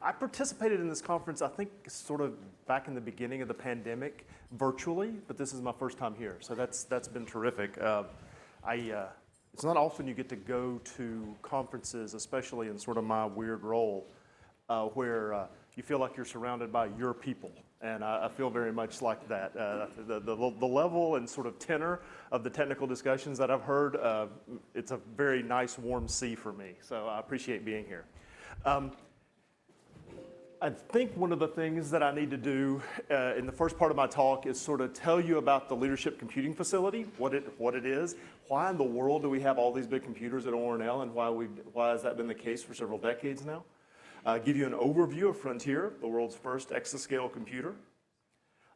I participated in this conference, I think, sort of back in the beginning of the pandemic, virtually, but this is my first time here, so that's been terrific. It's not often you get to go to conferences, especially in sort of my weird role, where you feel like you're surrounded by your people, and I feel very much like that. The level and sort of tenor of the technical discussions that I've heard, it's a very nice warm sea for me, so I appreciate being here. I think one of the things that I need to do in the first part of my talk is sort of tell you about the Leadership Computing Facility, what it is, why in the world do we have all these big computers at ORNL, and why has that been the case for several decades now. Give you an overview of Frontier, the world's first exascale computer,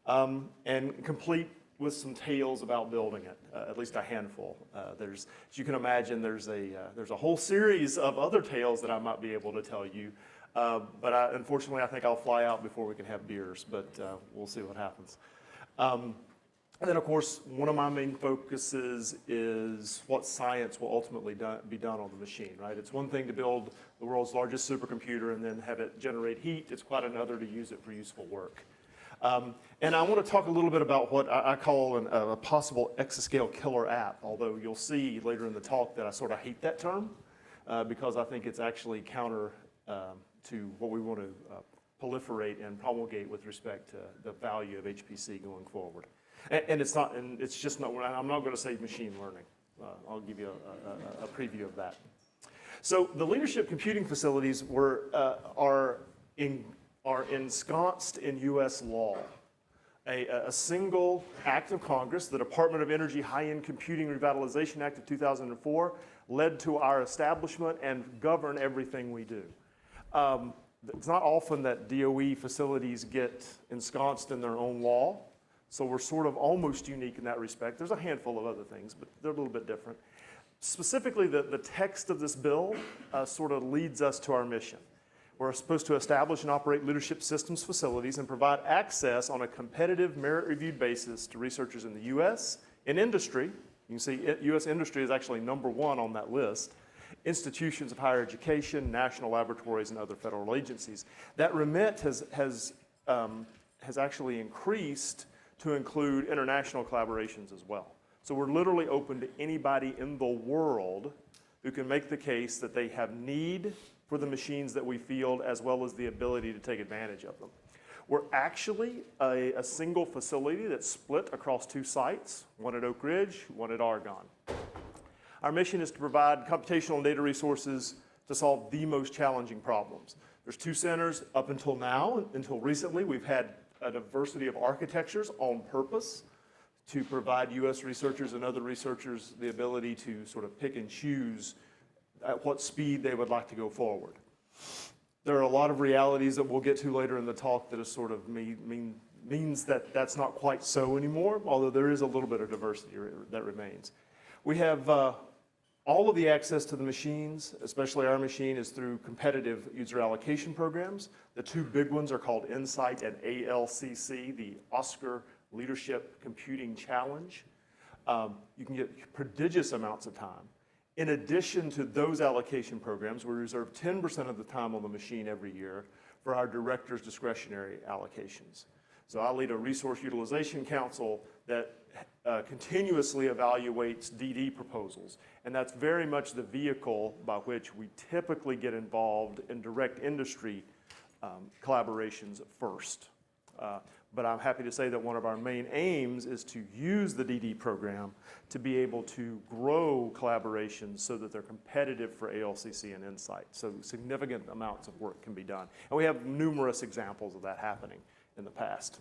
and complete with some tales about building it, at least a handful. As you can imagine, there's a whole series of other tales that I might be able to tell you. But unfortunately, I think I'll fly out before we can have beers, but we'll see what happens. And then, of course, one of my main focuses is what science will ultimately be done on the machine, right? It's one thing to build the world's largest supercomputer and then have it generate heat. It's quite another to use it for useful work. And I want to talk a little bit about what I call a possible exascale killer app, although you'll see later in the talk that I sort of hate that term because I think it's actually counter to what we want to proliferate and promulgate with respect to the value of HPC going forward. And it's just not, I'm not going to say machine learning. I'll give you a preview of that. So the leadership computing facilities are ensconced in U.S. law. A single act of Congress, the Department of Energy High-End Computing Revitalization Act of 2004, led to our establishment and govern everything we do. It's not often that DOE facilities get ensconced in their own law, so we're sort of almost unique in that respect. There's a handful of other things, but they're a little bit different. Specifically, the text of this bill sort of leads us to our mission. We're supposed to establish and operate leadership systems facilities and provide access on a competitive, merit-reviewed basis to researchers in the U.S., in industry. You can see U.S. industry is actually #1 on that list. Institutions of higher education, national laboratories, and other federal agencies. That remit has actually increased to include international collaborations as well. So we're literally open to anybody in the world who can make the case that they have need for the machines that we field as well as the ability to take advantage of them. We're actually a single facility that's split across 2 sites, one at Oak Ridge, one at Argonne. Our mission is to provide computational and data resources to solve the most challenging problems. There's 2 centers up until now. Until recently, we've had a diversity of architectures on purpose to provide U.S. researchers and other researchers the ability to sort of pick and choose at what speed they would like to go forward. There are a lot of realities that we'll get to later in the talk that is sort of means that that's not quite so anymore, although there is a little bit of diversity that remains. We have all of the access to the machines, especially our machine, is through competitive user allocation programs. The 2 big ones are called Insight and ALCC, the Oscar Leadership Computing Challenge. You can get prodigious amounts of time. In addition to those allocation programs, we reserve 10% of the time on the machine every year for our director's discretionary allocations. So I lead a resource utilization council that continuously evaluates DD proposals. And that's very much the vehicle by which we typically get involved in direct industry collaborations first. But I'm happy to say that one of our main aims is to use the DD program to be able to grow collaborations so that they're competitive for ALCC and Insight. So significant amounts of work can be done. And we have numerous examples of that happening in the past.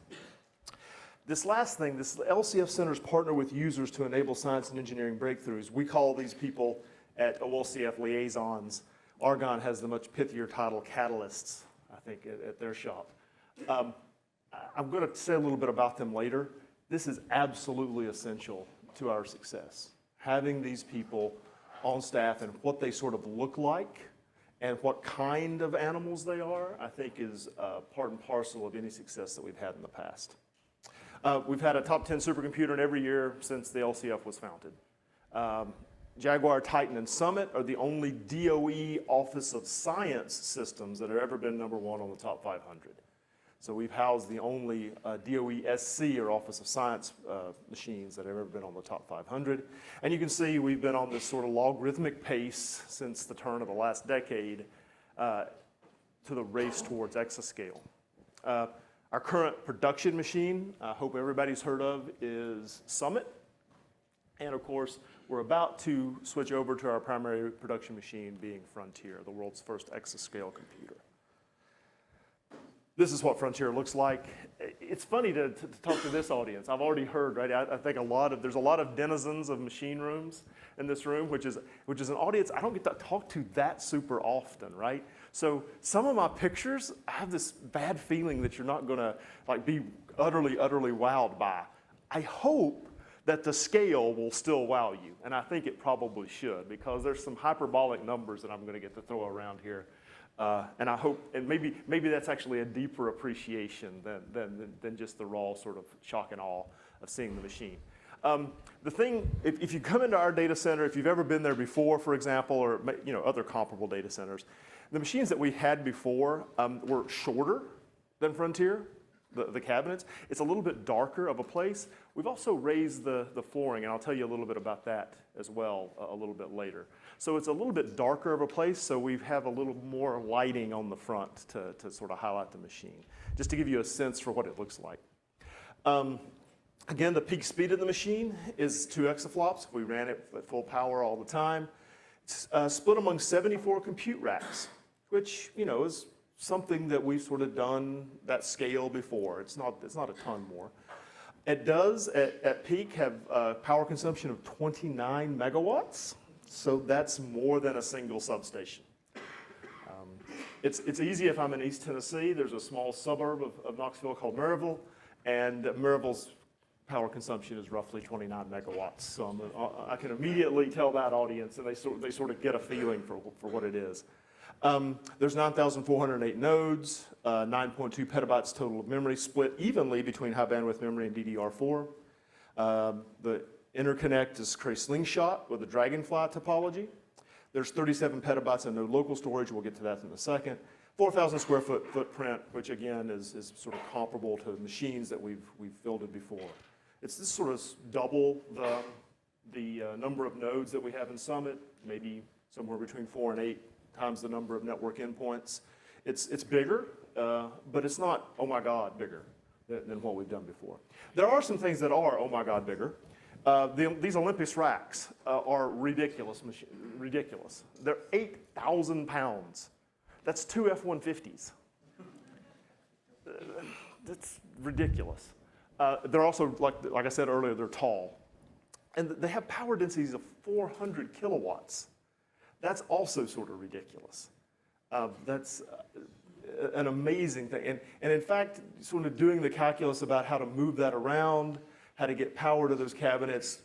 This last thing, this LCF centers partner with users to enable science and engineering breakthroughs. We call these people at OLCF liaisons. Argonne has the much pithier title catalysts, I think, at their shop. I'm going to say a little bit about them later. This is absolutely essential to our success. Having these people on staff and what they sort of look like and what kind of animals they are, I think is part and parcel of any success that we've had in the past. We've had a top 10 supercomputer in every year since the LCF was founded. Jaguar, Titan, and Summit are the only DOE Office of Science systems that have ever been #1 on the top 500. So we've housed the only DOE SC, or Office of Science, machines that have ever been on the top 500. And you can see we've been on this sort of logarithmic pace since the turn of the last decade to the race towards exascale. Our current production machine, I hope everybody's heard of, is Summit. And of course, we're about to switch over to our primary production machine being Frontier, the world's first exascale computer. This is what Frontier looks like. It's funny to talk to this audience. I've already heard, right? I think there's a lot of denizens of machine rooms in this room, which is an audience I don't get to talk to that super often, right? So some of my pictures, I have this bad feeling that you're not gonna be utterly wowed by. I hope that the scale will still wow you, and I think it probably should, because there's some hyperbolic numbers that I'm gonna get to throw around here. And I hope, and maybe that's actually a deeper appreciation than just the raw sort of shock and awe of seeing the machine. The thing, if you come into our data center, if you've ever been there before, for example, or other comparable data centers, the machines that we had before were shorter than Frontier, the cabinets. It's a little bit darker of a place. We've also raised the flooring, and I'll tell you a little bit about that as well a little bit later. So it's a little bit darker of a place, so we have a little more lighting on the front to sort of highlight the machine, just to give you a sense for what it looks like. Again, the peak speed of the machine is 2 exaflops. We ran it at full power all the time. It's split among 74 compute racks, which is something that we've sort of done that scale before. It's not a ton more. It does, at peak, have power consumption of 29 megawatts. So that's more than a single substation. It's easy if I'm in East Tennessee. There's a small suburb of Knoxville called Maryville, and Maryville's power consumption is roughly 29 megawatts. So I can immediately tell that audience, and they sort of get a feeling for what it is. There's 9,408 nodes, 9.2 petabytes total of memory, split evenly between high bandwidth memory and DDR4. The interconnect is Cray Slingshot with a Dragonfly topology. There's 37 petabytes of node local storage. We'll get to that in a second. 4,000 square foot footprint, which again is sort of comparable to machines that we've fielded before. It's this sort of double the number of nodes that we have in Summit, maybe somewhere between 4 and 8 times the number of network endpoints. It's bigger, but it's not, oh my God, bigger than what we've done before. There are some things that are, oh my God, bigger. These Olympus racks are ridiculous. They're 8,000 pounds. That's 2 F-150s. That's ridiculous. They're also, like I said earlier, they're tall. And they have power densities of 400 kilowatts. That's also sort of ridiculous. That's an amazing thing. And in fact, sort of doing the calculus about how to move that around, how to get power to those cabinets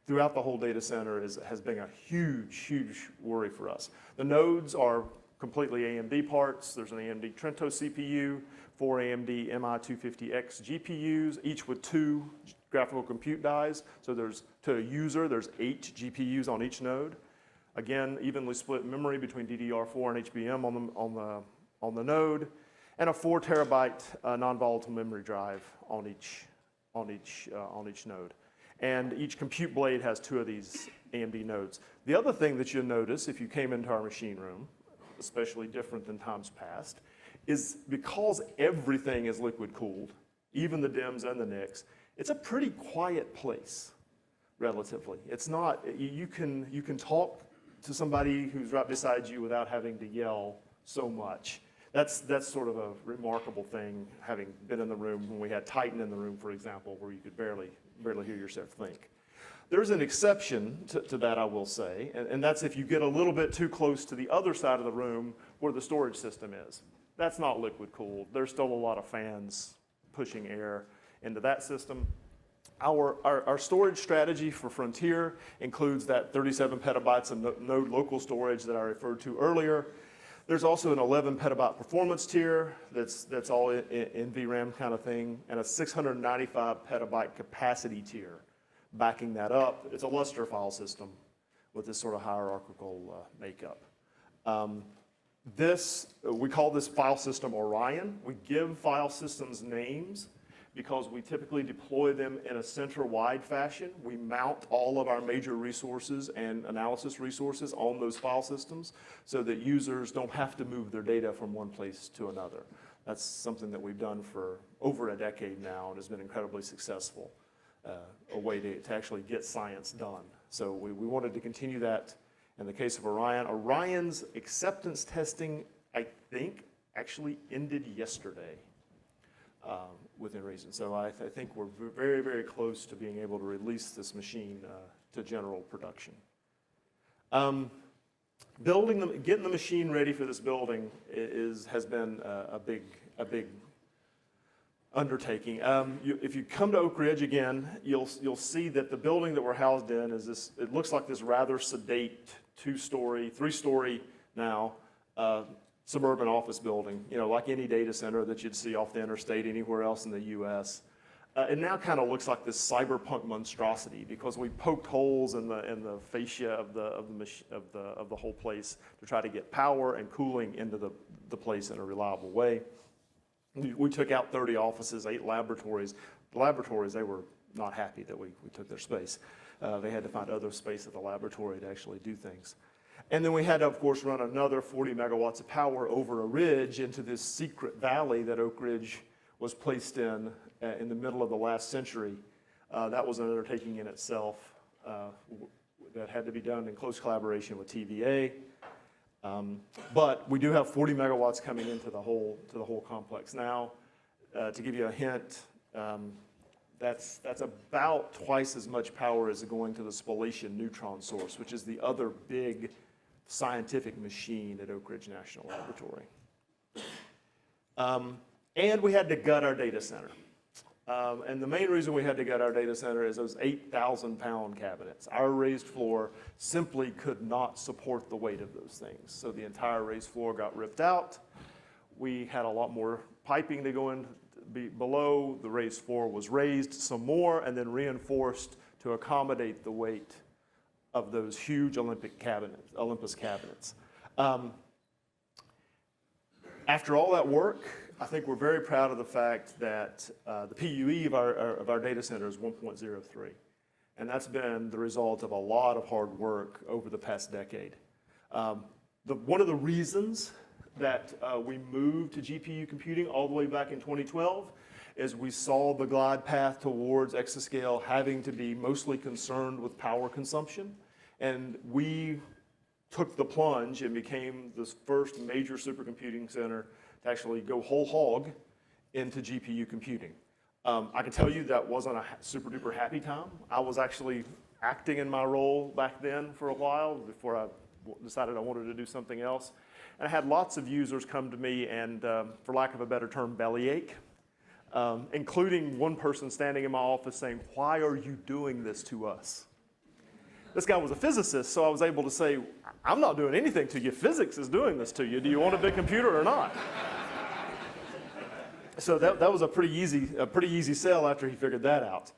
throughout the whole data center has been a huge worry for us. The nodes are completely AMD parts. There's an AMD Trento CPU, 4 AMD MI250X GPUs, each with 2 graphical compute dies. So to a user, there's 8 GPUs on each node. Again, evenly split memory between DDR4 and HBM on the node, and a 4 terabyte non-volatile memory drive on each node. And each compute blade has 2 of these AMD nodes. The other thing that you'll notice if you came into our machine room, especially different than times past, is because everything is liquid cooled, even the DIMMs and the NICs, it's a pretty quiet place, relatively. It's not, you can talk to somebody who's right beside you without having to yell so much. That's sort of a remarkable thing, having been in the room when we had Titan in the room, for example, where you could barely hear yourself think. There's an exception to that, I will say, and that's if you get a little bit too close to the other side of the room where the storage system is. That's not liquid cooled. There's still a lot of fans pushing air into that system. Our storage strategy for Frontier includes that 37 petabytes of node local storage that I referred to earlier. There's also an 11 petabyte performance tier that's all in VRAM kind of thing, and a 695 petabyte capacity tier backing that up. It's a Lustre file system with this sort of hierarchical makeup. We call this file system Orion. We give file systems names because we typically deploy them in a center-wide fashion. We mount all of our major resources and analysis resources on those file systems so that users don't have to move their data from one place to another. That's something that we've done for over a decade now and has been incredibly successful, a way to actually get science done. So we wanted to continue that in the case of Orion. Orion's acceptance testing, I think, actually ended yesterday. Within reason. So I think we're very, very close to being able to release this machine to general production. Getting the machine ready for this building has been a big undertaking. If you come to Oak Ridge again, you'll see that the building that we're housed in is this. It looks like this rather sedate 2-story, 3-story now. Suburban office building, like any data center that you'd see off the interstate anywhere else in the U.S. It now kind of looks like this cyberpunk monstrosity because we poked holes in the fascia of the whole place to try to get power and cooling into the place in a reliable way. We took out 30 offices, 8 laboratories. The laboratories, they were not happy that we took their space. They had to find other space at the laboratory to actually do things. And then we had to, of course, run another 40 megawatts of power over a ridge into this secret valley that Oak Ridge was placed in the middle of the last century. That was an undertaking in itself that had to be done in close collaboration with TVA. But we do have 40 megawatts coming into the whole complex now. To give you a hint, that's about twice as much power as going to the spallation neutron source, which is the other big scientific machine at Oak Ridge National Laboratory. And we had to gut our data center. And the main reason we had to gut our data center is those 8,000-pound cabinets. Our raised floor simply could not support the weight of those things. So the entire raised floor got ripped out. We had a lot more piping to go in below. The raised floor was raised some more and then reinforced to accommodate the weight of those huge Olympus cabinets. After all that work, I think we're very proud of the fact that the PUE of our data center is 1.03. And that's been the result of a lot of hard work over the past decade. One of the reasons that we moved to GPU computing all the way back in 2012 is we saw the glide path towards Exascale having to be mostly concerned with power consumption. And we took the plunge and became the first major supercomputing center to actually go whole hog into GPU computing. I can tell you that wasn't a super duper happy time. I was actually acting in my role back then for a while before I decided I wanted to do something else. And I had lots of users come to me and, for lack of a better term, bellyache, including one person standing in my office saying, "Why are you doing this to us?" This guy was a physicist, so I was able to say, "I'm not doing anything to you. Physics is doing this to you. Do you want a big computer or not?" So that was a pretty easy sell after he figured that out.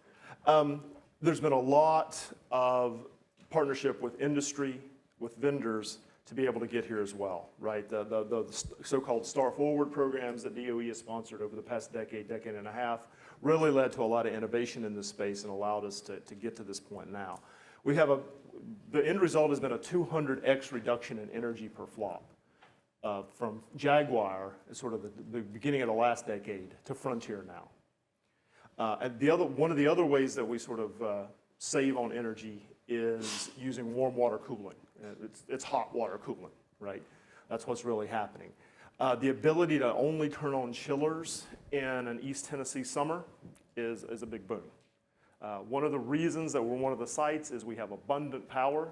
There's been a lot of partnership with industry, with vendors, to be able to get here as well, right? The so-called Star Forward programs that DOE has sponsored over the past decade and a half really led to a lot of innovation in this space and allowed us to get to this point now. The end result has been a 200x reduction in energy per flop from Jaguar, sort of the beginning of the last decade, to Frontier now. And one of the other ways that we sort of save on energy is using warm water cooling. It's hot water cooling, right? That's what's really happening. The ability to only turn on chillers in an East Tennessee summer is a big boon. One of the reasons that we're one of the sites is we have abundant power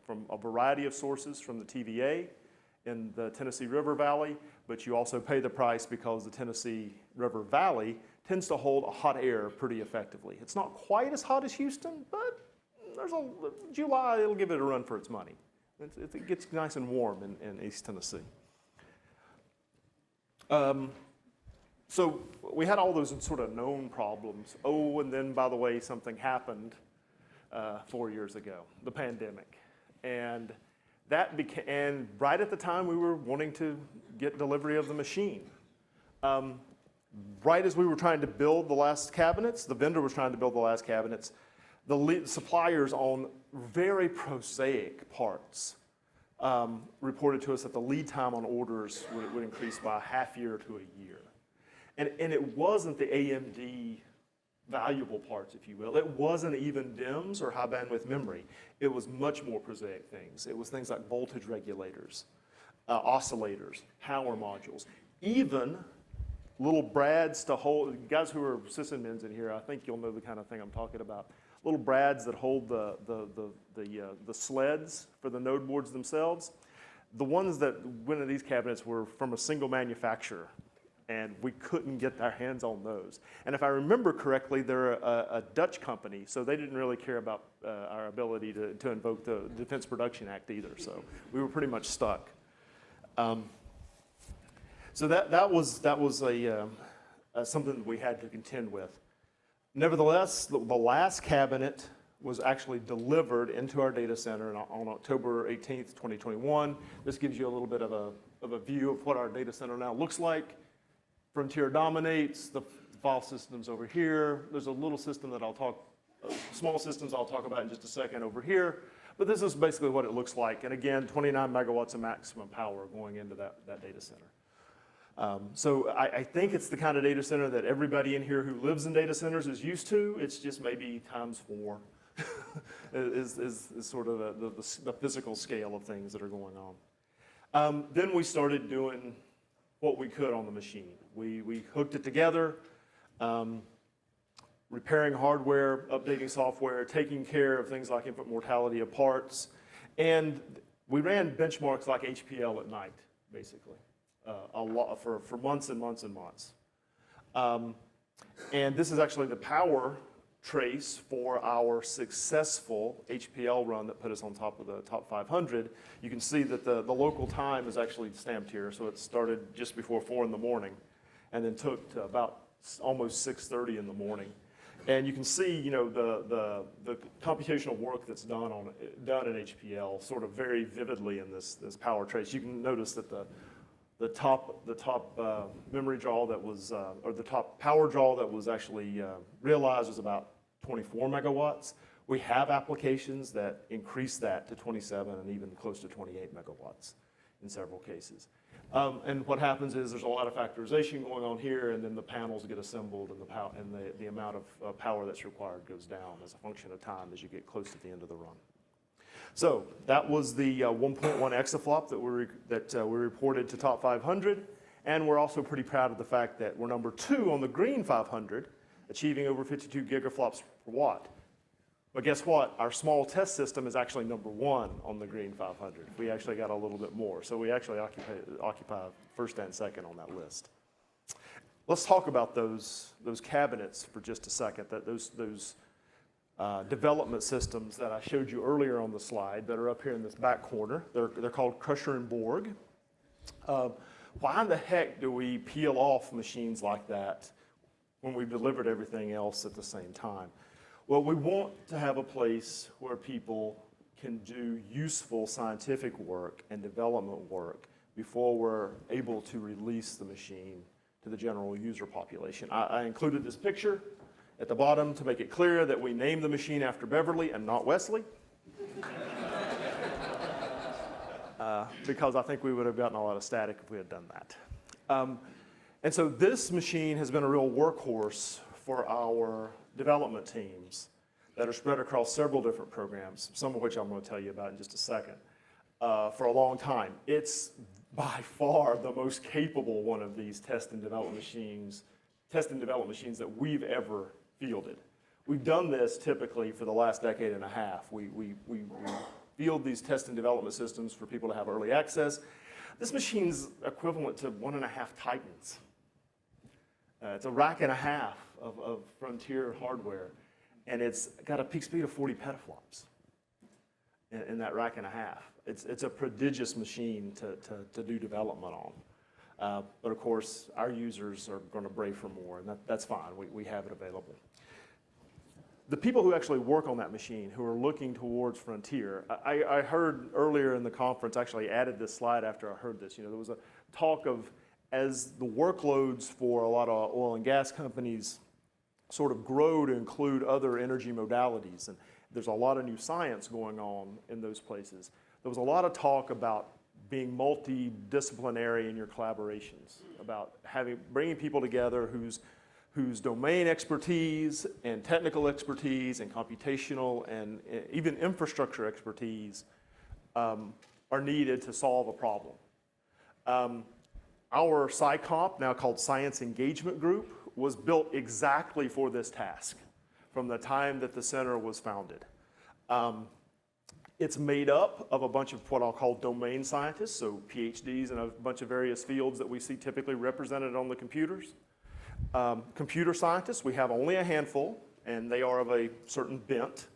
from a variety of sources from the TVA in the Tennessee River Valley, but you also pay the price because the Tennessee River Valley tends to hold a hot air pretty effectively. It's not quite as hot as Houston, but July, it'll give it a run for its money. It gets nice and warm in East Tennessee. So we had all those sort of known problems. Oh, and then, by the way, something happened 4 years ago, the pandemic. And and right at the time we were wanting to get delivery of the machine. Right as we were trying to build the last cabinets, the vendor was trying to build the last cabinets, the suppliers on very prosaic parts reported to us that the lead time on orders would increase by a half year to a year. And it wasn't the AMD valuable parts, if you will. It wasn't even DIMMs or high bandwidth memory. It was much more prosaic things. It was things like voltage regulators, oscillators, power modules, even little brads to hold, guys who are sysadmins in here, I think you'll know the kind of thing I'm talking about. Little brads that hold the sleds for the node boards themselves. The ones that went in these cabinets were from a single manufacturer, and we couldn't get our hands on those. And if I remember correctly, they're a Dutch company, so they didn't really care about our ability to invoke the Defense Production Act either, so we were pretty much stuck. So that was something that we had to contend with. Nevertheless, the last cabinet was actually delivered into our data center on October 18th, 2021. This gives you a little bit of a view of what our data center now looks like. Frontier dominates, the file system's over here. There's a little system that small systems I'll talk about in just a second over here. But this is basically what it looks like. And again, 29 megawatts of maximum power going into that data center. So I think it's the kind of data center that everybody in here who lives in data centers is used to. It's just maybe times 4 is sort of the physical scale of things that are going on. Then we started doing what we could on the machine. We hooked it together, repairing hardware, updating software, taking care of things like infant mortality of parts, and we ran benchmarks like HPL at night, basically. A lot for months and months and months. And this is actually the power trace for our successful HPL run that put us on top of the top 500. You can see that the local time is actually stamped here. So it started just before 4 in the morning and then took to about almost 6:30 in the morning. And you can see, the computational work that's done in HPL sort of very vividly in this power trace. You can notice that the top memory draw that was, or the top power draw that was actually realized was about 24 megawatts. We have applications that increase that to 27 and even close to 28 megawatts in several cases. And what happens is there's a lot of factorization going on here, and then the panels get assembled, and the amount of power that's required goes down as a function of time as you get close to the end of the run. So that was the 1.1 exaflop that we reported to top 500, and we're also pretty proud of the fact that we're number 2 on the green 500, achieving over 52 gigaflops per watt. But guess what? Our small test system is actually number 1 on the green 500. We actually got a little bit more, so we actually occupy first and second on that list. Let's talk about those cabinets for just a second. Those development systems that I showed you earlier on the slide that are up here in this back corner. They're called Crusher and Borg. Why in the heck do we peel off machines like that when we've delivered everything else at the same time? Well, we want to have a place where people can do useful scientific work and development work before we're able to release the machine to the general user population. I included this picture at the bottom to make it clear that we named the machine after Beverly and not Wesley. Because I think we would have gotten a lot of static if we had done that. And so this machine has been a real workhorse for our development teams that are spread across several different programs, some of which I'm going to tell you about in just a second, for a long time. It's by far the most capable one of these test and development machines that we've ever fielded. We've done this typically for the last decade and a half. We field these test and development systems for people to have early access. This machine's equivalent to 1.5 Titans. It's a rack and a half of Frontier hardware, and it's got a peak speed of 40 petaflops in that rack and a half. It's a prodigious machine to do development on. But of course, our users are going to brave for more, and that's fine. We have it available. the people who actually work on that machine, who are looking towards Frontier, I heard earlier in the conference, actually added this slide after I heard this, there was a talk of, as the workloads for a lot of oil and gas companies sort of grow to include other energy modalities, and there's a lot of new science going on in those places. There was a lot of talk about being multidisciplinary in your collaborations, about bringing people together whose domain expertise and technical expertise and computational and even infrastructure expertise are needed to solve a problem. Our SciComp, now called Science Engagement Group, was built exactly for this task from the time that the center was founded. It's made up of a bunch of what I'll call domain scientists, so PhDs in a bunch of various fields that we see typically represented on the computers. Computer scientists, we have only a handful, and they are of a certain bent.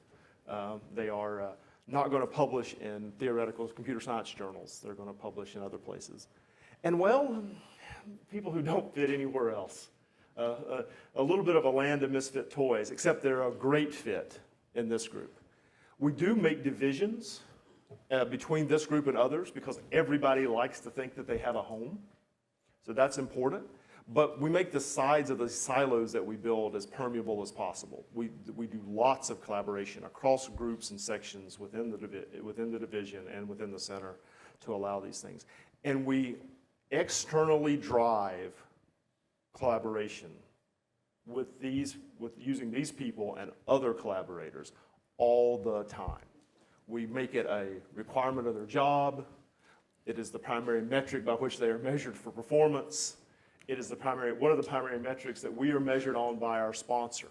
They are not going to publish in theoretical computer science journals. They're going to publish in other places. And well, people who don't fit anywhere else. A little bit of a land of misfit toys, except they're a great fit in this group. We do make divisions between this group and others because everybody likes to think that they have a home. So that's important. But we make the sides of the silos that we build as permeable as possible. We do lots of collaboration across groups and sections within the division and within the center to allow these things. And we externally drive collaboration with using these people and other collaborators all the time. We make it a requirement of their job. It is the primary metric by which they are measured for performance. It is one of the primary metrics that we are measured on by our sponsor,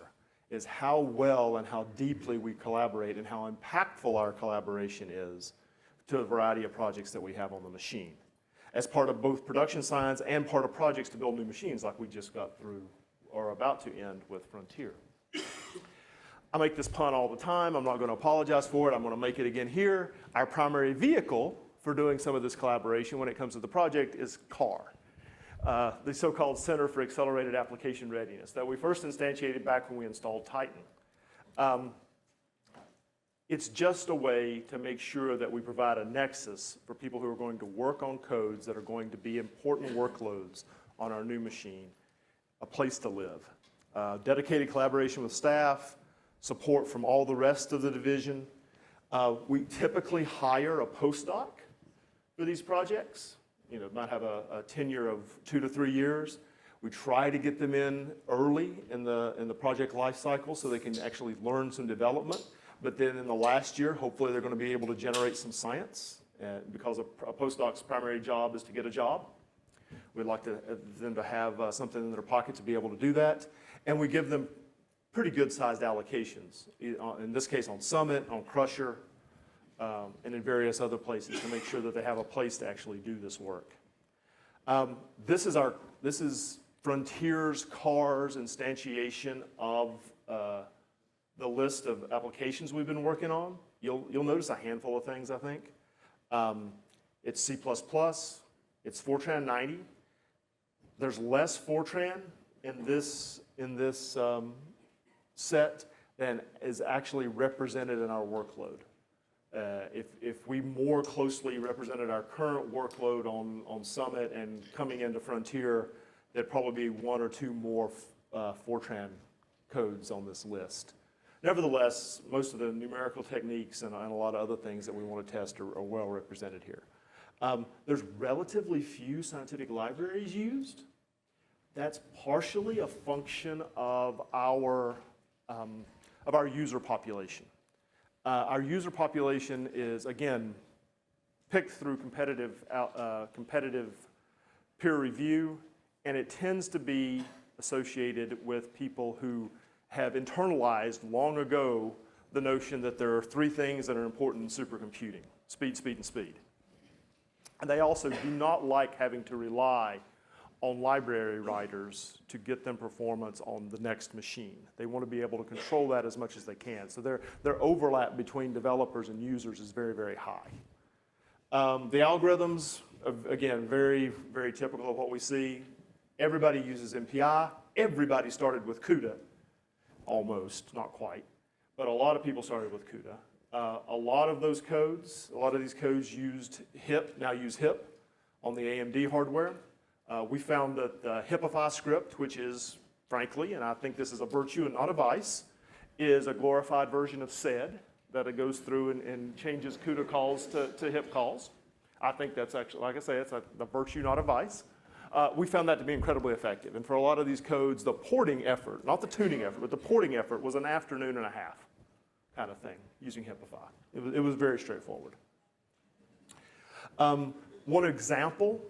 is how well and how deeply we collaborate and how impactful our collaboration is to a variety of projects that we have on the machine, as part of both production science and part of projects to build new machines like we just got through or about to end with Frontier. I make this pun all the time. I'm not going to apologize for it. I'm going to make it again here. Our primary vehicle for doing some of this collaboration when it comes to the project is CAR, the so-called Center for Accelerated Application Readiness that we first instantiated back when we installed Titan. It's just a way to make sure that we provide a nexus for people who are going to work on codes that are going to be important workloads on our new machine, a place to live. Dedicated collaboration with staff, support from all the rest of the division. We typically hire a postdoc for these projects. Might have a tenure of 2 to 3 years. We try to get them in early in the project life cycle so they can actually learn some development. But then in the last year, hopefully they're going to be able to generate some science because a postdoc's primary job is to get a job. We'd like them to have something in their pocket to be able to do that. And we give them pretty good sized allocations, in this case on Summit, on Crusher, and in various other places to make sure that they have a place to actually do this work. This is Frontier's CAR's instantiation of the list of applications we've been working on. You'll notice a handful of things, I think. It's C++, it's Fortran 90. There's less Fortran in this set than is actually represented in our workload. If we more closely represented our current workload on Summit and coming into Frontier, there'd probably be 1 or 2 more Fortran codes on this list. Nevertheless, most of the numerical techniques and a lot of other things that we want to test are well represented here. There's relatively few scientific libraries used. That's partially a function of our user population. Our user population is, again, picked through competitive peer review, and it tends to be associated with people who have internalized long ago the notion that there are 3 things that are important in supercomputing: speed, speed, and speed. And they also do not like having to rely on library writers to get them performance on the next machine. They want to be able to control that as much as they can. So their overlap between developers and users is very, very high. The algorithms, again, very, very typical of what we see. Everybody uses MPI. Everybody started with CUDA, almost, not quite. but a lot of people started with CUDA. A lot of these codes used HIP, now use HIP on the AMD hardware. We found that the HIPify script, which is, frankly, and I think this is a virtue and not a vice, is a glorified version of SED, that it goes through and changes CUDA calls to HIP calls. I think that's actually, like I say, it's a virtue, not a vice. We found that to be incredibly effective. And for a lot of these codes, the porting effort, not the tuning effort, but the porting effort was an afternoon and a half kind of thing using HIPify. It was very straightforward. One example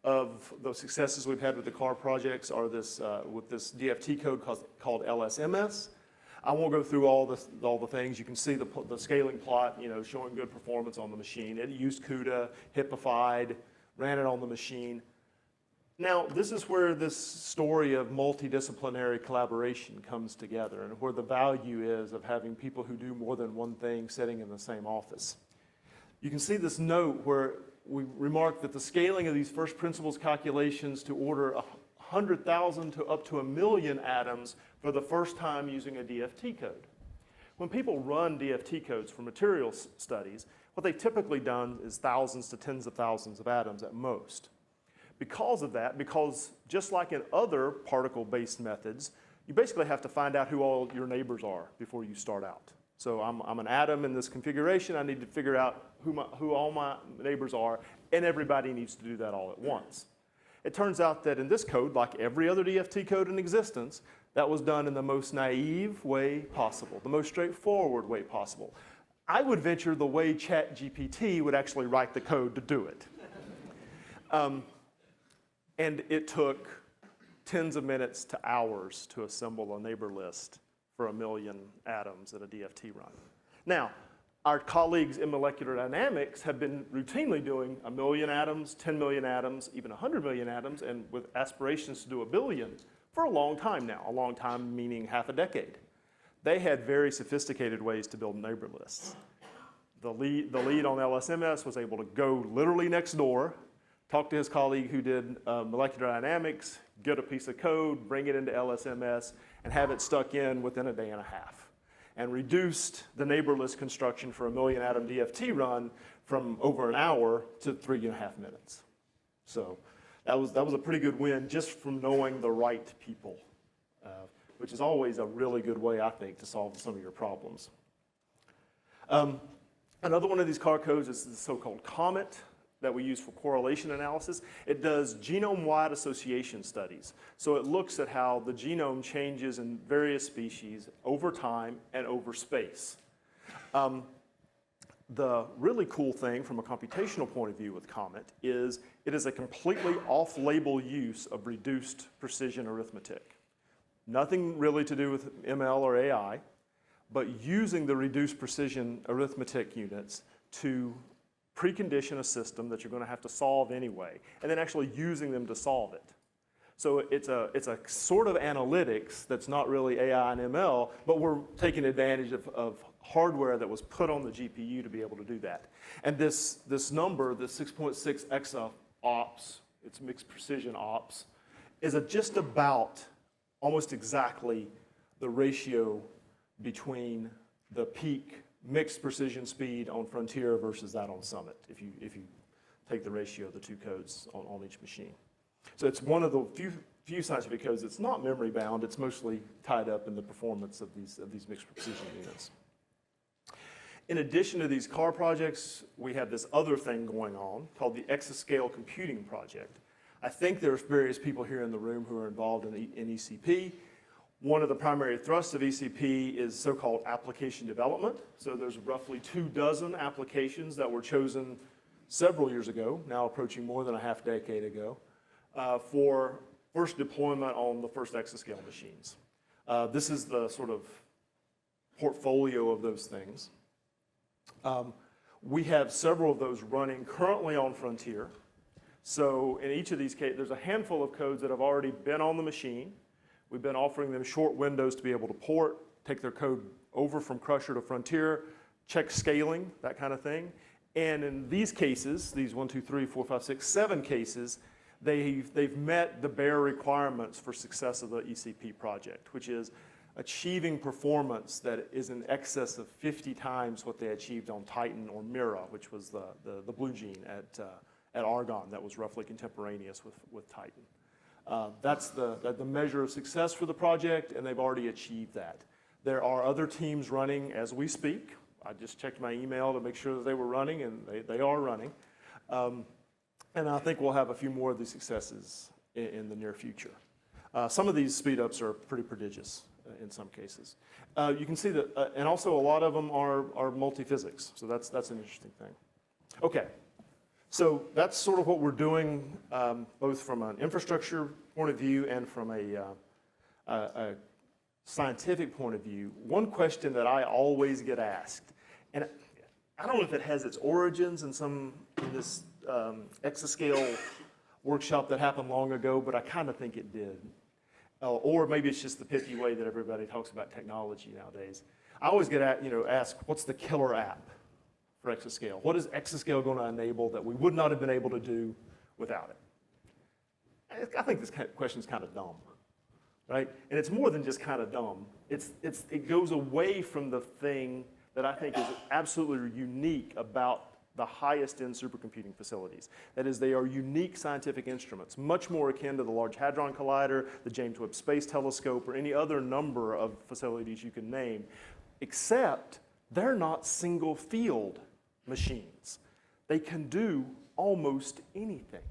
of the successes we've had with the car projects are with this DFT code called LSMS. I won't go through all the things. You can see the scaling plot, showing good performance on the machine. It used CUDA, HIPified, ran it on the machine. Now, this is where this story of multidisciplinary collaboration comes together, and where the value is of having people who do more than one thing sitting in the same office. You can see this note where we remark that the scaling of these first principles calculations to order 100,000 to up to 1 million atoms for the first time using a DFT code. When people run DFT codes for materials studies, what they've typically done is thousands to tens of thousands of atoms at most. Because of that, because just like in other particle-based methods, you basically have to find out who all your neighbors are before you start out. So I'm an atom in this configuration. I need to figure out who all my neighbors are, and everybody needs to do that all at once. It turns out that in this code, like every other DFT code in existence, that was done in the most naive way possible, the most straightforward way possible. I would venture the way ChatGPT would actually write the code to do it. And it took tens of minutes to hours to assemble a neighbor list for 1 million atoms at a DFT run. Now, our colleagues in molecular dynamics have been routinely doing 1 million atoms, 10 million atoms, even 100 million atoms, and with aspirations to do 1 billion for a long time now, a long time meaning half a decade. They had very sophisticated ways to build neighbor lists. The lead on LSMS was able to go literally next door, talk to his colleague who did molecular dynamics, get a piece of code, bring it into LSMS, and have it stuck in within a day and a half. And reduced the neighbor list construction for a 1 million atom DFT run from over an hour to 3.5 minutes. So that was a pretty good win just from knowing the right people, which is always a really good way, I think, to solve some of your problems. Another one of these car codes is the so-called COMET that we use for correlation analysis. It does genome-wide association studies. So it looks at how the genome changes in various species over time and over space. The really cool thing from a computational point of view with COMET is it is a completely off-label use of reduced precision arithmetic. Nothing really to do with ML or AI, but using the reduced precision arithmetic units to precondition a system that you're going to have to solve anyway, and then actually using them to solve it. So it's a sort of analytics that's not really AI and ML, but we're taking advantage of hardware that was put on the GPU to be able to do that. And this number, the 6.6 exa ops, it's mixed precision ops, is just about almost exactly the ratio between the peak mixed precision speed on Frontier versus that on Summit, if you take the ratio of the two codes on each machine. So it's one of the few scientific codes that's not memory bound. It's mostly tied up in the performance of these mixed precision units. In addition to these car projects, we have this other thing going on called the Exascale Computing Project. I think there's various people here in the room who are involved in ECP. One of the primary thrusts of ECP is so-called application development. So there's roughly 24 applications that were chosen several years ago, now approaching more than a half decade ago, for first deployment on the first Exascale machines. This is the sort of portfolio of those things. We have several of those running currently on Frontier. So in each of these cases, there's a handful of codes that have already been on the machine. We've been offering them short windows to be able to port, take their code over from Crusher to Frontier, check scaling, that kind of thing. And in these cases, these 1, 2, 3, 4, 5, 6, 7 cases, they've met the bare requirements for success of the ECP project, which is achieving performance that is in excess of 50 times what they achieved on Titan or Mira, which was the Blue Gene at Argonne that was roughly contemporaneous with Titan. That's the measure of success for the project, and they've already achieved that. There are other teams running as we speak. I just checked my email to make sure that they were running, and they are running. And I think we'll have a few more of these successes in the near future. Some of these speed-ups are pretty prodigious in some cases. You can see that, and also a lot of them are multi-physics, so that's an interesting thing. Okay, so that's sort of what we're doing, both from an infrastructure point of view and from a scientific point of view. One question that I always get asked, and I don't know if it has its origins in this Exascale workshop that happened long ago, but I kind of think it did. Or maybe it's just the pithy way that everybody talks about technology nowadays. I always get asked, what's the killer app for Exascale? What is Exascale going to enable that we would not have been able to do without it? I think this question is kind of dumb, right? And it's more than just kind of dumb. It goes away from the thing that I think is absolutely unique about the highest end supercomputing facilities. That is, they are unique scientific instruments, much more akin to the Large Hadron Collider, the James Webb Space Telescope, or any other number of facilities you can name, except they're not single field machines. They can do almost anything.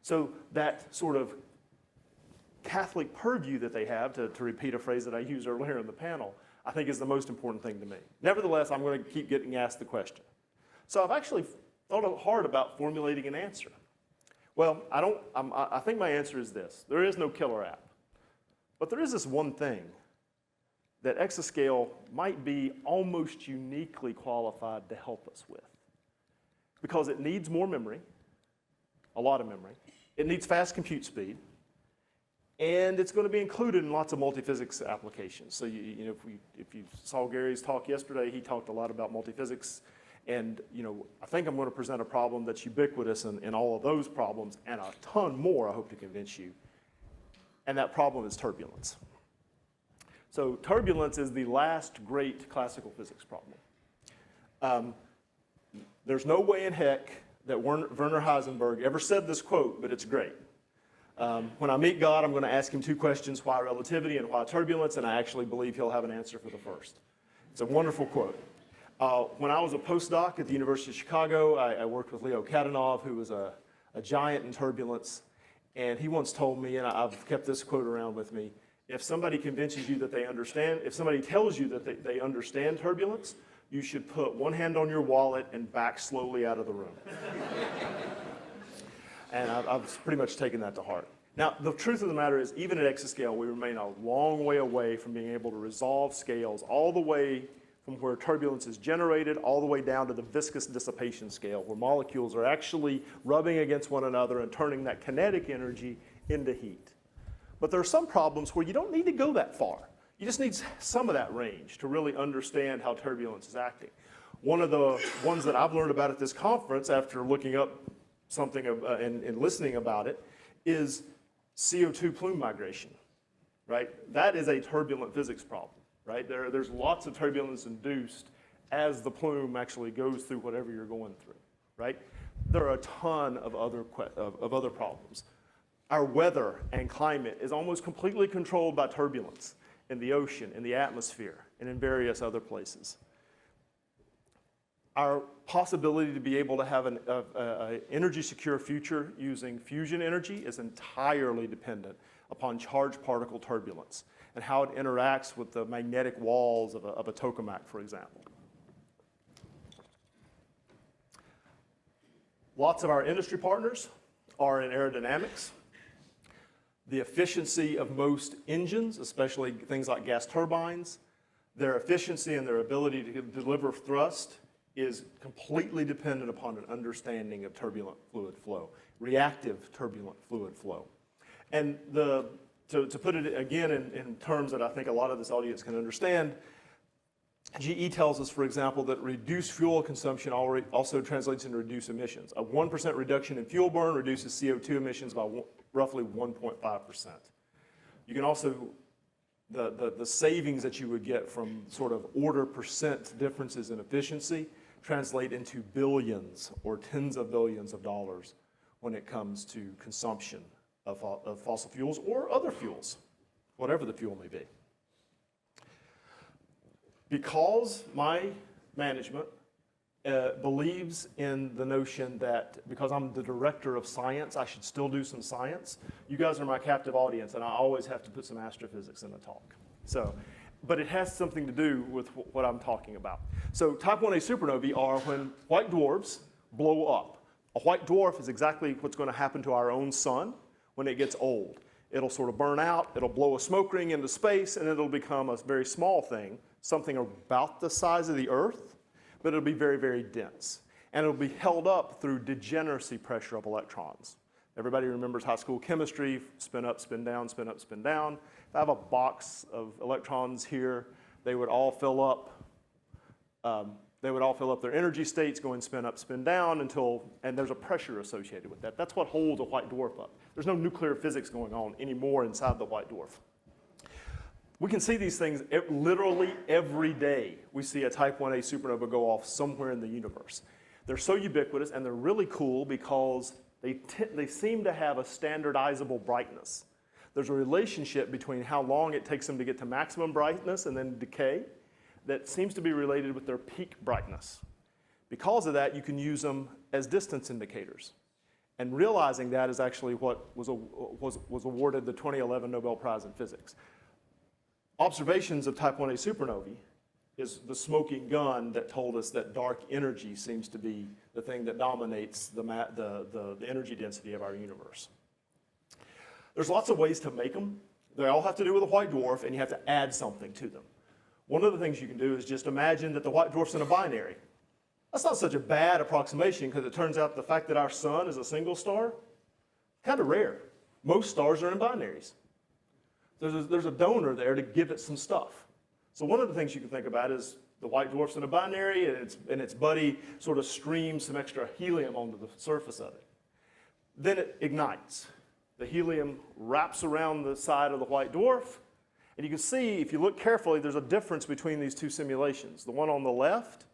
So that sort of Catholic purview that they have, to repeat a phrase that I used earlier in the panel, I think is the most important thing to me. Nevertheless, I'm going to keep getting asked the question. So I've actually thought hard about formulating an answer. Well, I think my answer is this. There is no killer app. But there is this one thing that Exascale might be almost uniquely qualified to help us with. Because it needs more memory, a lot of memory. It needs fast compute speed. And it's going to be included in lots of multiphysics applications. So if you saw Gary's talk yesterday, he talked a lot about multiphysics. And I think I'm going to present a problem that's ubiquitous in all of those problems, and a ton more, I hope to convince you. And that problem is turbulence. So turbulence is the last great classical physics problem. There's no way in heck that Werner Heisenberg ever said this quote, but it's great. When I meet God, I'm going to ask him two questions, why relativity and why turbulence, and I actually believe he'll have an answer for the first. It's a wonderful quote. When I was a postdoc at the University of Chicago, I worked with Leo Kadanoff, who was a giant in turbulence, and he once told me, and I've kept this quote around with me, if somebody convinces you that they understand, if somebody tells you that they understand turbulence, you should put one hand on your wallet and back slowly out of the room. And I've pretty much taken that to heart. Now, the truth of the matter is, even at Exascale, we remain a long way away from being able to resolve scales all the way from where turbulence is generated all the way down to the viscous dissipation scale, where molecules are actually rubbing against one another and turning that kinetic energy into heat. But there are some problems where you don't need to go that far. You just need some of that range to really understand how turbulence is acting. One of the ones that I've learned about at this conference after looking up something and listening about it is CO2 plume migration, right? That is a turbulent physics problem. Right? There's lots of turbulence induced as the plume actually goes through whatever you're going through, right? There are a ton of other problems. Our weather and climate is almost completely controlled by turbulence in the ocean, in the atmosphere, and in various other places. Our possibility to be able to have an energy secure future using fusion energy is entirely dependent upon charged particle turbulence and how it interacts with the magnetic walls of a tokamak, for example. Lots of our industry partners are in aerodynamics. The efficiency of most engines, especially things like gas turbines, their efficiency and their ability to deliver thrust is completely dependent upon an understanding of turbulent fluid flow, reactive turbulent fluid flow. And to put it again in terms that I think a lot of this audience can understand, GE tells us, for example, that reduced fuel consumption also translates into reduced emissions. A 1% reduction in fuel burn reduces CO2 emissions by roughly 1.5%. You can also the savings that you would get from sort of order percent differences in efficiency translate into billions or tens of billions of dollars when it comes to consumption of fossil fuels or other fuels, whatever the fuel may be. Because my management believes in the notion that because I'm the director of science, I should still do some science. You guys are my captive audience, and I always have to put some astrophysics in the talk. But it has something to do with what I'm talking about. So type 1a supernovae are when white dwarfs blow up. A white dwarf is exactly what's going to happen to our own sun when it gets old. It'll sort of burn out, it'll blow a smoke ring into space, and it'll become a very small thing, something about the size of the Earth, but it'll be very, very dense. And it'll be held up through degeneracy pressure of electrons. Everybody remembers high school chemistry, spin up, spin down, spin up, spin down. If I have a box of electrons here, they would all fill up their energy states, going spin up, spin down and there's a pressure associated with that. That's what holds a white dwarf up. There's no nuclear physics going on anymore inside the white dwarf. We can see these things literally every day. We see a type 1a supernova go off somewhere in the universe. They're so ubiquitous and they're really cool because they seem to have a standardizable brightness. There's a relationship between how long it takes them to get to maximum brightness and then decay that seems to be related with their peak brightness. Because of that, you can use them as distance indicators. And realizing that is actually what was awarded the 2011 Nobel Prize in Physics. Observations of type 1a supernovae is the smoking gun that told us that dark energy seems to be the thing that dominates the energy density of our universe. There's lots of ways to make them. They all have to do with a white dwarf, and you have to add something to them. One of the things you can do is just imagine that the white dwarf's in a binary. That's not such a bad approximation because it turns out the fact that our sun is a single star, kind of rare. Most stars are in binaries. There's a donor there to give it some stuff. So one of the things you can think about is the white dwarf's in a binary and its buddy sort of streams some extra helium onto the surface of it. Then it ignites. The helium wraps around the side of the white dwarf, and you can see, if you look carefully, there's a difference between these two simulations. The one on the left,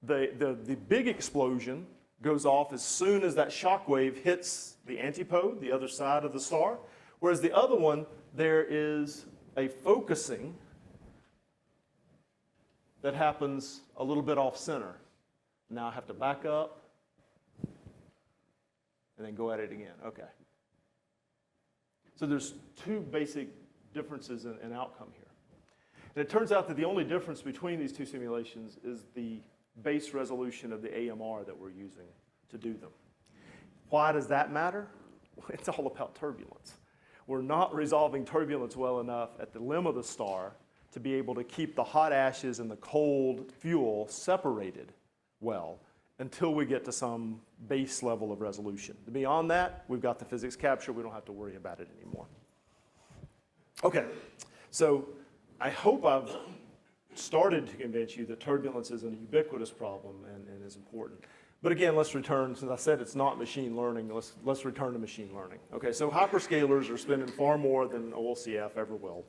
the big explosion goes off as soon as that shock wave hits the antipode, the other side of the star, whereas the other one, there is a focusing that happens a little bit off center. Now I have to back up and then go at it again. Okay. So there's two basic differences in outcome here. And it turns out that the only difference between these two simulations is the base resolution of the AMR that we're using to do them. Why does that matter? Well, it's all about turbulence. We're not resolving turbulence well enough at the limb of the star to be able to keep the hot ashes and the cold fuel separated well until we get to some base level of resolution. Beyond that, we've got the physics capture. We don't have to worry about it anymore. Okay, so I hope I've started to convince you that turbulence is a ubiquitous problem and is important. But again, let's return, since I said it's not machine learning, let's return to machine learning. Okay, so hyperscalers are spending far more than OLCF ever will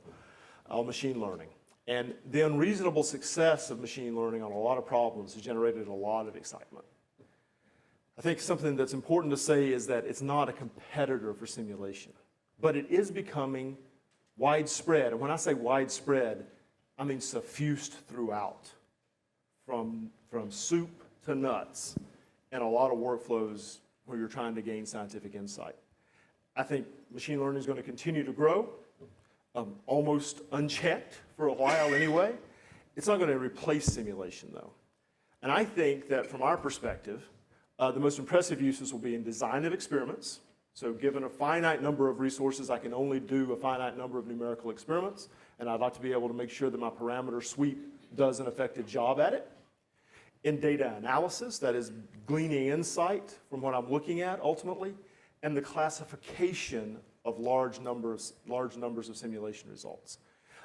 on machine learning. And the unreasonable success of machine learning on a lot of problems has generated a lot of excitement. I think something that's important to say is that it's not a competitor for simulation, but it is becoming widespread. And when I say widespread, I mean suffused throughout, from soup to nuts, and a lot of workflows where you're trying to gain scientific insight. I think machine learning is going to continue to grow, almost unchecked for a while anyway. It's not going to replace simulation, though. And I think that from our perspective, the most impressive uses will be in design of experiments. So given a finite number of resources, I can only do a finite number of numerical experiments, and I'd like to be able to make sure that my parameter sweep does an effective job at it. In data analysis, that is gleaning insight from what I'm looking at ultimately, and the classification of large numbers of simulation results.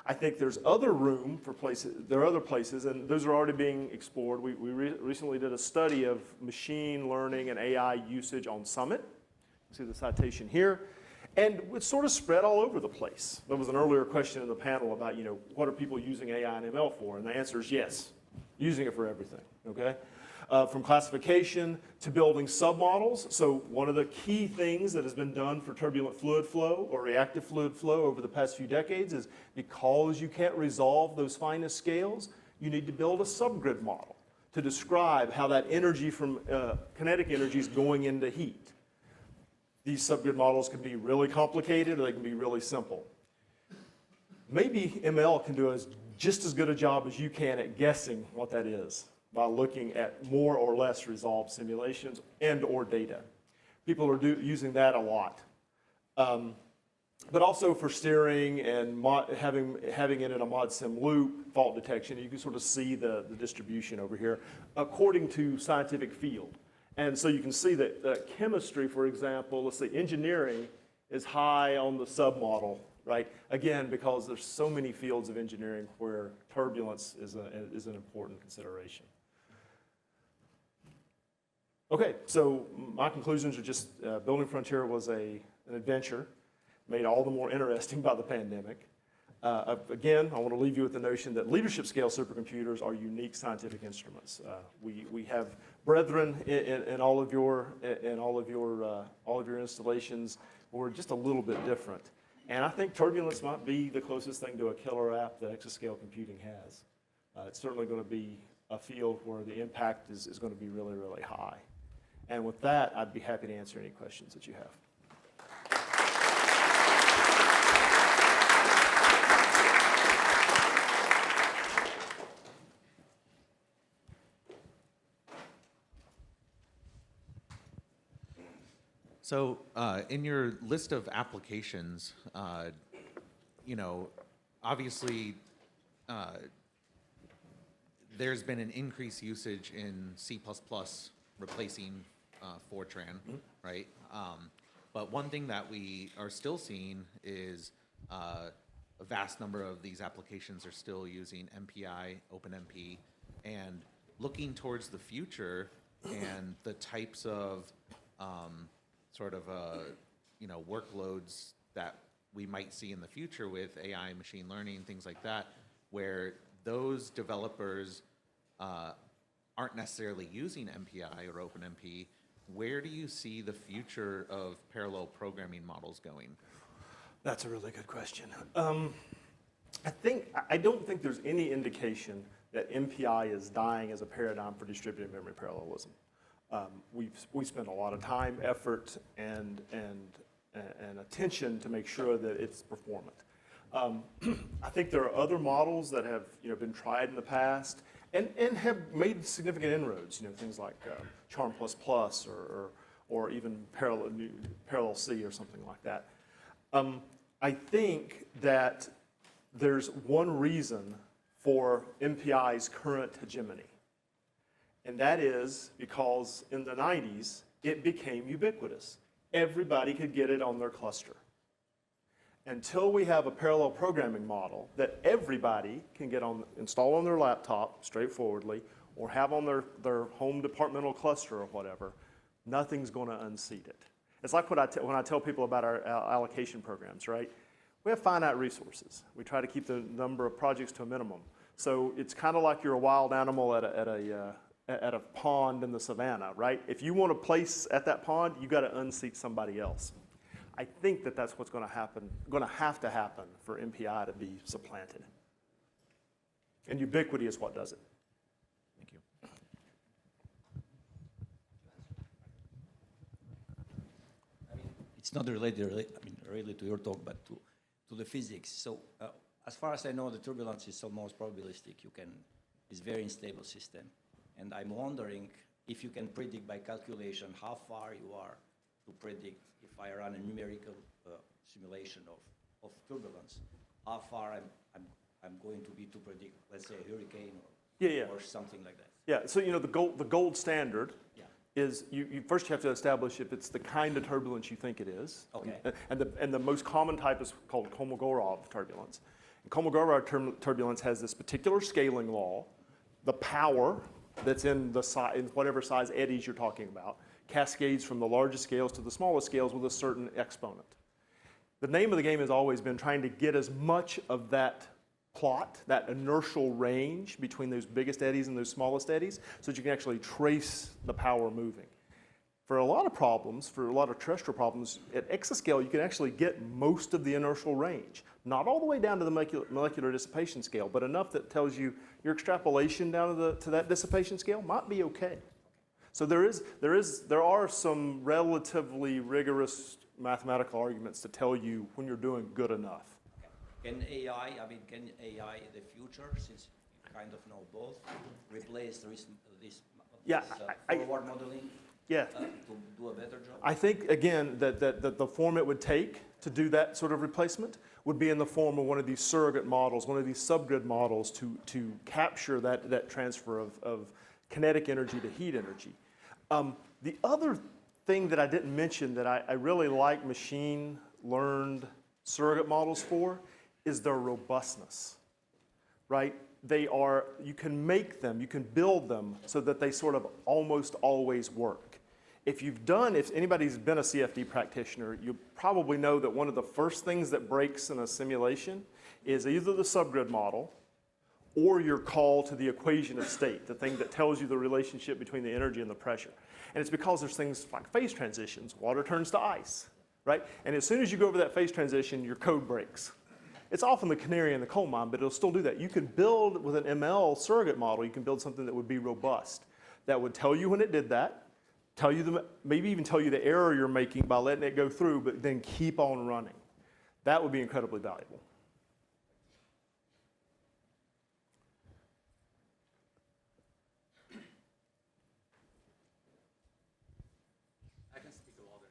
I think there's other room for places, there are other places, and those are already being explored. We recently did a study of machine learning and AI usage on Summit. You see the citation here. And it's sort of spread all over the place. There was an earlier question in the panel about, what are people using AI and ML for? And the answer is yes, using it for everything, okay? From classification to building submodels. So one of the key things that has been done for turbulent fluid flow or reactive fluid flow over the past few decades is because you can't resolve those finest scales, you need to build a subgrid model to describe how that energy from kinetic energy is going into heat. These subgrid models can be really complicated or they can be really simple. Maybe ML can do just as good a job as you can at guessing what that is by looking at more or less resolved simulations and or data. People are using that a lot. But also for steering and having it in a mod sim loop, fault detection, you can sort of see the distribution over here according to scientific field. And so you can see that chemistry, for example, let's say engineering is high on the submodel, right? Again, because there's so many fields of engineering where turbulence is an important consideration. Okay, so my conclusions are just Building Frontier was an adventure, made all the more interesting by the pandemic. Again, I want to leave you with the notion that leadership scale supercomputers are unique scientific instruments. We have brethren in all of your installations who are just a little bit different. And I think Turbulence might be the closest thing to a killer app that exascale computing has. It's certainly going to be a field where the impact is going to be really, really high. And with that, I'd be happy to answer any questions that you have. So in your list of applications, obviously there's been an increased usage in C++ replacing Fortran, right? But one thing that we are still seeing is a vast number of these applications are still using MPI, OpenMP, and looking towards the future and the types of workloads that we might see in the future with AI, machine learning, things like that, where those developers aren't necessarily using MPI or OpenMP. Where do you see the future of parallel programming models going? That's a really good question. I don't think there's any indication that MPI is dying as a paradigm for distributed memory parallelism. We've spent a lot of time, effort, and attention to make sure that it's performant. I think there are other models that have been tried in the past and have made significant inroads. Things like Charm++ or even Parallel C or something like that. I think that there's one reason for MPI's current hegemony. And that is because in the 90s, it became ubiquitous. Everybody could get it on their cluster. Until we have a parallel programming model that everybody can install on their laptop straightforwardly, or have on their home departmental cluster or whatever, nothing's going to unseat it. It's like when I tell people about our allocation programs, right? We have finite resources. We try to keep the number of projects to a minimum. So it's kind of like you're a wild animal at a pond in the savannah, right? If you want a place at that pond, you got to unseat somebody else. I think that that's what's going to happen, going to have to happen for MPI to be supplanted. And ubiquity is what does it. Thank you. It's not related really to your talk, but to the physics. So as far as I know, the turbulence is almost probabilistic. It's a very unstable system. And I'm wondering if you can predict by calculation how far you are to predict if I run a numerical simulation of turbulence, how far I'm going to be to predict, let's say, a hurricane or something like that. Yeah, so the gold standard is you first have to establish if it's the kind of turbulence you think it is. Okay. And the most common type is called Kolmogorov turbulence. And Kolmogorov turbulence has this particular scaling law, the power that's in whatever size eddies you're talking about, cascades from the largest scales to the smallest scales with a certain exponent. The name of the game has always been trying to get as much of that plot, that inertial range between those biggest eddies and those smallest eddies, so that you can actually trace the power moving. For a lot of problems, for a lot of terrestrial problems, at exascale, you can actually get most of the inertial range. Not all the way down to the molecular dissipation scale, but enough that tells you your extrapolation down to that dissipation scale might be okay. So there are some relatively rigorous mathematical arguments to tell you when you're doing good enough. Can AI in the future, since you kind of know both, replace this forward modeling? Yeah. To do a better job? I think, again, that the form it would take to do that sort of replacement would be in the form of one of these surrogate models, one of these subgrid models to capture that transfer of kinetic energy to heat energy. The other thing that I didn't mention that I really like machine learned surrogate models for is their robustness, right? You can make them, you can build them so that they sort of almost always work. If anybody's been a CFD practitioner, you probably know that one of the first things that breaks in a simulation is either the subgrid model or your call to the equation of state, the thing that tells you the relationship between the energy and the pressure. And it's because there's things like phase transitions. Water turns to ice, right? And as soon as you go over that phase transition, your code breaks. It's often the canary in the coal mine, but it'll still do that. You can build, with an ML surrogate model, you can build something that would be robust, that would tell you when it did that, maybe even tell you the error you're making by letting it go through, but then keep on running. That would be incredibly valuable. I can speak louder.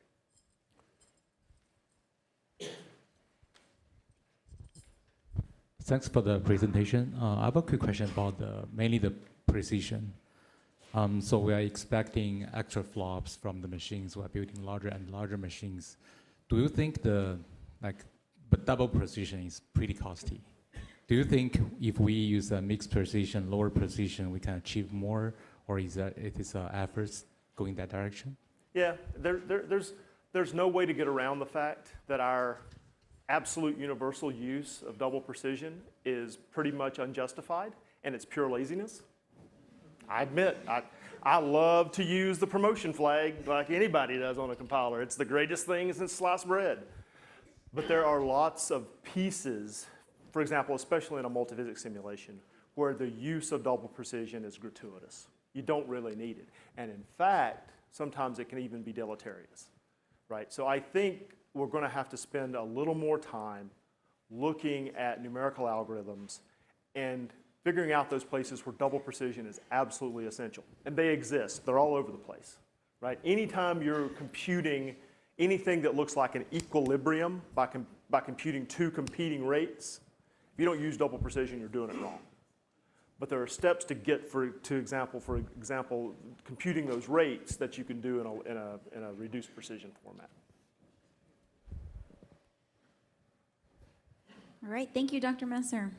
Thanks for the presentation. I have a quick question about mainly the precision. So we are expecting extra flops from the machines. We are building larger and larger machines. Do you think the double precision is pretty costly? Do you think if we use a mixed precision, lower precision, we can achieve more, or is efforts going that direction? Yeah, there's no way to get around the fact that our absolute universal use of double precision is pretty much unjustified, and it's pure laziness. I admit, I love to use the promotion flag like anybody does on a compiler. It's the greatest thing since sliced bread. But there are lots of pieces, for example, especially in a multiphysics simulation, where the use of double precision is gratuitous. You don't really need it. And in fact, sometimes it can even be deleterious, right? So I think we're going to have to spend a little more time looking at numerical algorithms and figuring out those places where double precision is absolutely essential. And they exist. They're all over the place, right? Anytime you're computing anything that looks like an equilibrium by computing two competing rates, if you don't use double precision, you're doing it wrong. But there are steps to get, for example, computing those rates that you can do in a reduced precision format. All right, thank you, Dr. Messer.